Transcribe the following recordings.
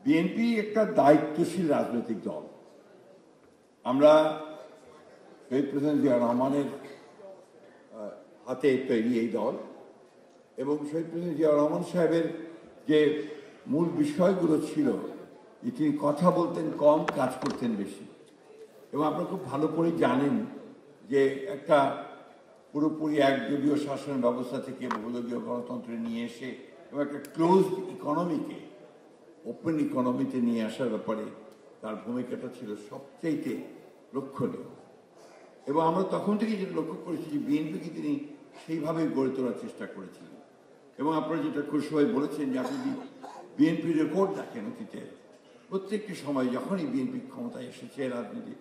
BNP একটা দায়িত্বশীল রাজনৈতিক দল। আমরা শহীদ প্রেসিডেন্ট জিয়া রহমানের হাতে তৈরি এই দল এবং শহীদ প্রেসিডেন্ট জিয়া রহমান সাহেবের যে মূল বিষয়গুলো ছিল যে তিনি কথা বলতেন কম, কাজ করতেন বেশি। এবং আপনারা খুব ভালো করে জানেন যে একটা পুরোপুরি একদলীয় শাসন ব্যবস্থা থেকে বহুদলীয় গণতন্ত্রে নিয়ে এসে এবং একটা ক্লোজড ইকোনমিকে ওপেন ইকোনমিতে নিয়ে আসার ব্যাপারে তার ভূমিকাটা ছিল সবচেয়ে লক্ষণীয়। এবং আমরা তখন থেকে যেটা লক্ষ্য করেছি যে বিএনপিকে তিনি সেইভাবে গড়ে তোলার চেষ্টা করেছিলেন। এবং আপনারা যেটা খুব সবাই বলেছেন যে আপনি বিএনপির রেকর্ড দেখেন অতীতে প্রত্যেকটি সময় যখনই বিএনপি ক্ষমতায় এসেছে, রাজনীতি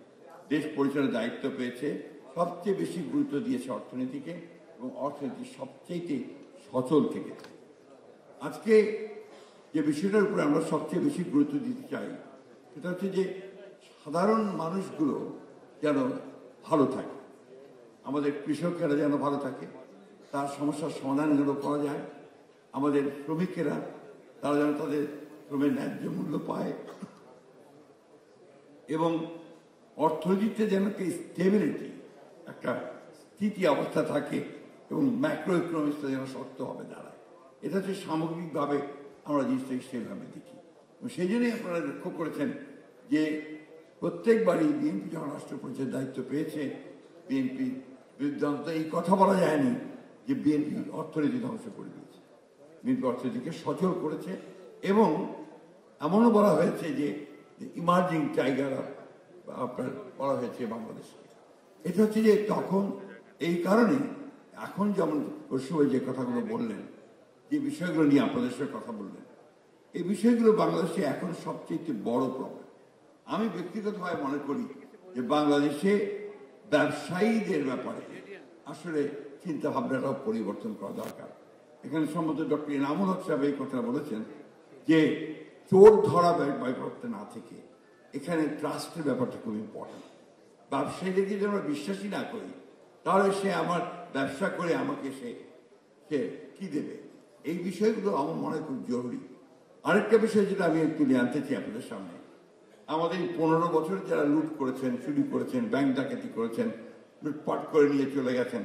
দেশ পরিচালনার দায়িত্ব পেয়েছে, সবচেয়ে বেশি গুরুত্ব দিয়েছে অর্থনীতিকে এবং অর্থনীতি সবচেয়ে সচল থেকেছে। আজকে যে বিষয়টার উপরে আমরা সবচেয়ে বেশি গুরুত্ব দিতে চাই সেটা হচ্ছে যে সাধারণ মানুষগুলো যেন ভালো থাকে, আমাদের কৃষকেরা যেন ভালো থাকে, তার সমস্যার সমাধান যেন করা যায়, আমাদের শ্রমিকেরা তারা যেন তাদের শ্রমের ন্যায্য মূল্য পায় এবং অর্থনীতিতে যেন একটা স্টেবিলিটি, একটা স্থিতি অবস্থা থাকে এবং ম্যাক্রো ইকোনমিক্সটা যেন শক্তভাবে দাঁড়ায়। এটা হচ্ছে সামগ্রিকভাবে আমরা জিনিসটাকে সেভাবে দেখি। সেই জন্যই আপনারা লক্ষ্য করেছেন যে প্রত্যেকবারই বিএনপি যখন রাষ্ট্র পরিচয়ের দায়িত্ব পেয়েছে, বিএনপি বিরুদ্ধে এই কথা বলা যায়নি যে বিএনপি অর্থনীতি ধ্বংস করে দিয়েছে। বিএনপি অর্থনীতিকে সচল করেছে এবং এমনও বলা হয়েছে যে ইমার্জিং টাইগার আপনার বলা হয়েছে বাংলাদেশকে। এটা হচ্ছে যে তখন এই কারণে এখন যেমন পশ্চিমবঙ্গে যে কথাগুলো বললেন, যে বিষয়গুলো নিয়ে আপনাদের সঙ্গে কথা বললেন, এই বিষয়গুলো বাংলাদেশে এখন সবচেয়ে বড় প্রবলেম। আমি ব্যক্তিগতভাবে মনে করি যে বাংলাদেশে ব্যবসায়ীদের ব্যাপারে আসলে চিন্তা ভাবনাটাও পরিবর্তন করা দরকার। এখানে সম্ভবত ডক্টর ইনামুল হক সাহেব এই কথা বলেছেন যে চোর ধরা ব্যাপারটা না থেকে এখানে ট্রাস্টের ব্যাপারটা খুব ইম্পর্টেন্ট। ব্যবসায়ীদেরকে যদি আমরা বিশ্বাসী না করি তাহলে সে আমার ব্যবসা করে আমাকে সে কি দেবে, এই বিষয়গুলো আমার মনে খুব জরুরি। আরেকটা বিষয় যেটা আমি তুলে আনতে চাই আপনাদের সামনে, আমাদের 15 বছর যারা লুট করেছেন, চুরি করেছেন, ব্যাংক ডাকাতি করেছেন, লুটপাট করে নিয়ে চলে গেছেন,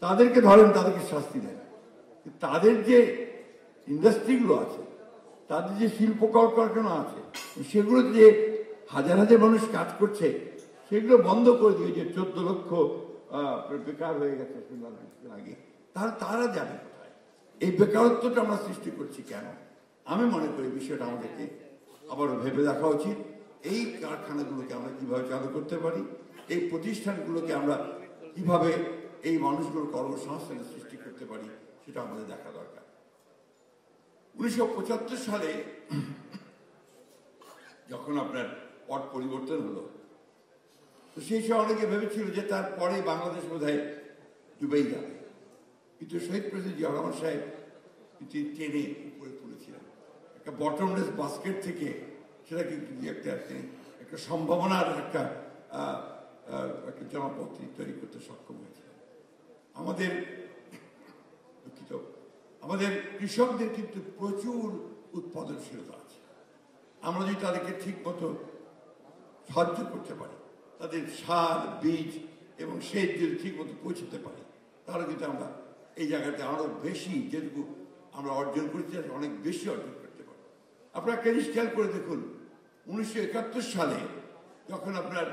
তাদেরকে ধরেন, তাদেরকে শাস্তি দেন। তাদের যে ইন্ডাস্ট্রিগুলো আছে, তাদের যে শিল্প কলকারখানা আছে, সেগুলো যে হাজার হাজার মানুষ কাজ করছে, সেগুলো বন্ধ করে দিয়ে যে 14 লক্ষ বেকার হয়ে গেছে আগে, তারা যাবে কোথায়? এই বেকারত্বটা আমরা সৃষ্টি করছি কেন? আমি মনে করি বিষয়টা আমাদেরকে আবারও ভেবে দেখা উচিত। এই কারখানাগুলোকে আমরা কিভাবে চালু করতে পারি, এই প্রতিষ্ঠানগুলোকে আমরা কিভাবে এই মানুষগুলোর কর্মসংস্থানের সৃষ্টি করতে পারি, সেটা আমাদের দেখা দরকার। 1975 সালে যখন আপনার পট পরিবর্তন হলো, তো সেই সময় অনেকে ভেবেছিল যে তারপরে বাংলাদেশ বোধহয় ডুবেই যাবে, কিন্তু শহীদ প্রেসিডেন্ট জিয়া রহমান সাহেব তিনি টেনে উপরে তুলেছিলেন একটা বটমলেস বাস্কেট থেকে, সেটাকে একটা সম্ভাবনার একটা জনপথ তৈরি করতে সক্ষম হয়েছিলেন। আমাদের কৃষকদের কিন্তু প্রচুর উৎপাদনশীলতা আছে। আমরা যদি তাদেরকে ঠিক মতো সাহায্য করতে পারি, তাদের সার, বীজ এবং সেচ যদি ঠিক মতো পৌঁছতে পারি, তাহলে কিন্তু আমরা এই জায়গাতে আরো বেশি, যেটুকু আমরা অর্জন করতে চাই অনেক বেশি অর্জন করতে পারি। আপনারা একটা জিনিস খেয়াল করে দেখুন, 1971 সালে যখন আপনার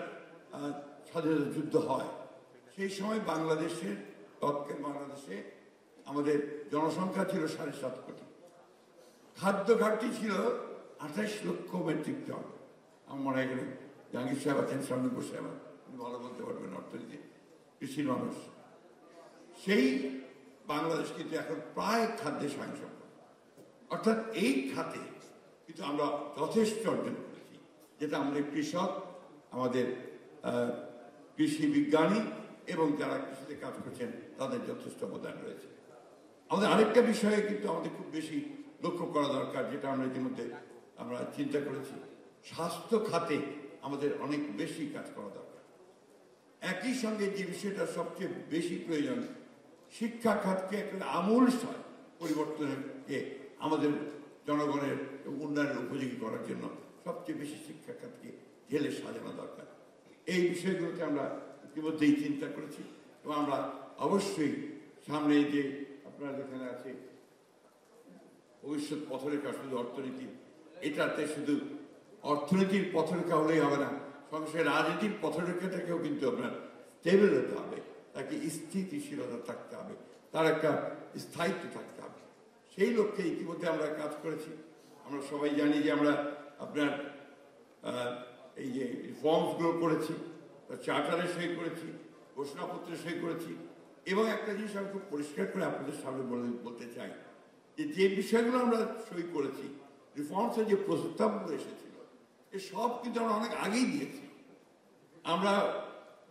স্বাধীনতা যুদ্ধ হয়, সেই সময় তৎকালীন বাংলাদেশে আমাদের জনসংখ্যা ছিল 7.5 কোটি, খাদ্য ঘাটতি ছিল 28 লক্ষ মেট্রিক টন। আমার মনে হয় জাহাঙ্গীর সাহেব আছেন, সামনে বসে আমার ভালো বলতে পারবেন, অর্থনীতি কৃষির মানুষ। সেই বাংলাদেশ কিন্তু এখন প্রায় খাদ্যে স্বয়ংসম্পূর্ণ। অর্থাৎ এই খাতে কিন্তু আমরা যথেষ্ট অর্জন করেছি, যেটা আমাদের কৃষক, আমাদের কৃষি বিজ্ঞানী এবং যারা কৃষিতে কাজ করছেন তাদের যথেষ্ট অবদান রয়েছে। আমাদের আরেকটা বিষয়ে কিন্তু আমাদের খুব বেশি লক্ষ্য করা দরকার, যেটা আমরা ইতিমধ্যে আমরা চিন্তা করেছি, স্বাস্থ্য খাতে আমাদের অনেক বেশি কাজ করা দরকার। একই সঙ্গে যে বিষয়টা সবচেয়ে বেশি প্রয়োজন, শিক্ষা খাতকে একটা আমূল পরিবর্তনকে আমাদের জনগণের এবং উন্নয়নের উপযোগী করার জন্য সবচেয়ে বেশি শিক্ষা খাতকে ঢেলে সাজানো দরকার। এই বিষয়গুলোতে আমরা ইতিমধ্যেই চিন্তা করেছি এবং আমরা অবশ্যই সামনে যে আপনার যেখানে আছে ভবিষ্যৎ পথরেখা, শুধু অর্থনীতি, এটাতে শুধু অর্থনীতির পথরেখা হলেই হবে না, সঙ্গে সঙ্গে রাজনীতির পথরেখাটাকেও কিন্তু আপনার স্টেবল হতে হবে, তাকে স্থিতিশীলতা থাকতে হবে, তার একটা স্থায়িত্ব থাকতে হবে। সেই লক্ষ্যে ইতিমধ্যে আমরা কাজ করেছি। আমরা সবাই জানি যে আমরা আপনার এই যে রিফর্মসগুলো করেছি, চার্টারে সই করেছি, ঘোষণাপত্রে সই করেছি, এবং একটা জিনিস আমি খুব পরিষ্কার করে আপনাদের সামনে বলতে চাই যে বিষয়গুলো আমরা সই করেছি, রিফর্মসের যে প্রস্তাবগুলো এসেছিল, এ সব কিন্তু আমরা অনেক আগেই দিয়েছি। আমরা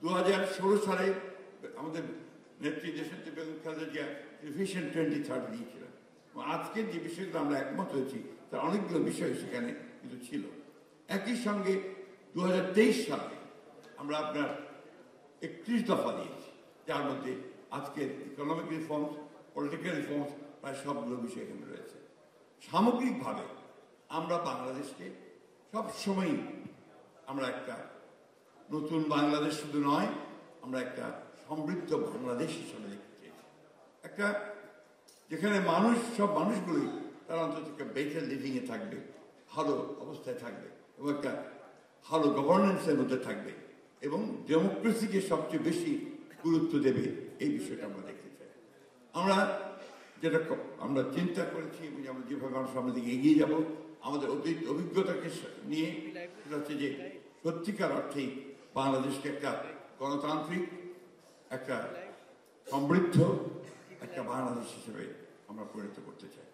2016 সালে আমাদের নেত্রী দেশনেত্রী বেগম খালেদা জিয়া ভিশন 2030 দিয়েছিলেন। আজকের যে বিষয়গুলো আমরা একমত হয়েছি তার অনেকগুলো বিষয় সেখানে কিন্তু ছিল। একই সঙ্গে 2023 সালে আমরা আপনার 31 দফা দিয়েছি, যার মধ্যে আজকের ইকোনমিক রিফর্মস, পলিটিক্যাল রিফর্মস, প্রায় সবগুলো বিষয় এখানে রয়েছে। সামগ্রিকভাবে আমরা বাংলাদেশকে সবসময়ই আমরা একটা নতুন বাংলাদেশ শুধু নয়, আমরা একটা সমৃদ্ধ বাংলাদেশ হিসাবে দেখতে চেয়েছি, একটা যেখানে সব মানুষগুলোই তারা অন্তত একটা বেটার লিভিংয়ে থাকবে, ভালো অবস্থায় থাকবে এবং একটা ভালো গভর্নেন্সের মধ্যে থাকবে এবং ডেমোক্রেসিকে সবচেয়ে বেশি গুরুত্ব দেবে, এই বিষয়টা আমরা দেখতে চাই। আমরা যেটা আমরা চিন্তা করেছি এবং আমরা যেভাবে আমরা সামনের দিকে এগিয়ে যাব, আমাদের অতীত অভিজ্ঞতাকে নিয়ে, সেটা হচ্ছে যে সত্যিকার অর্থেই বাংলাদেশকে একটা গণতান্ত্রিক, একটা সমৃদ্ধ একটা বাংলাদেশ হিসেবে আমরা পরিণত করতে চাই।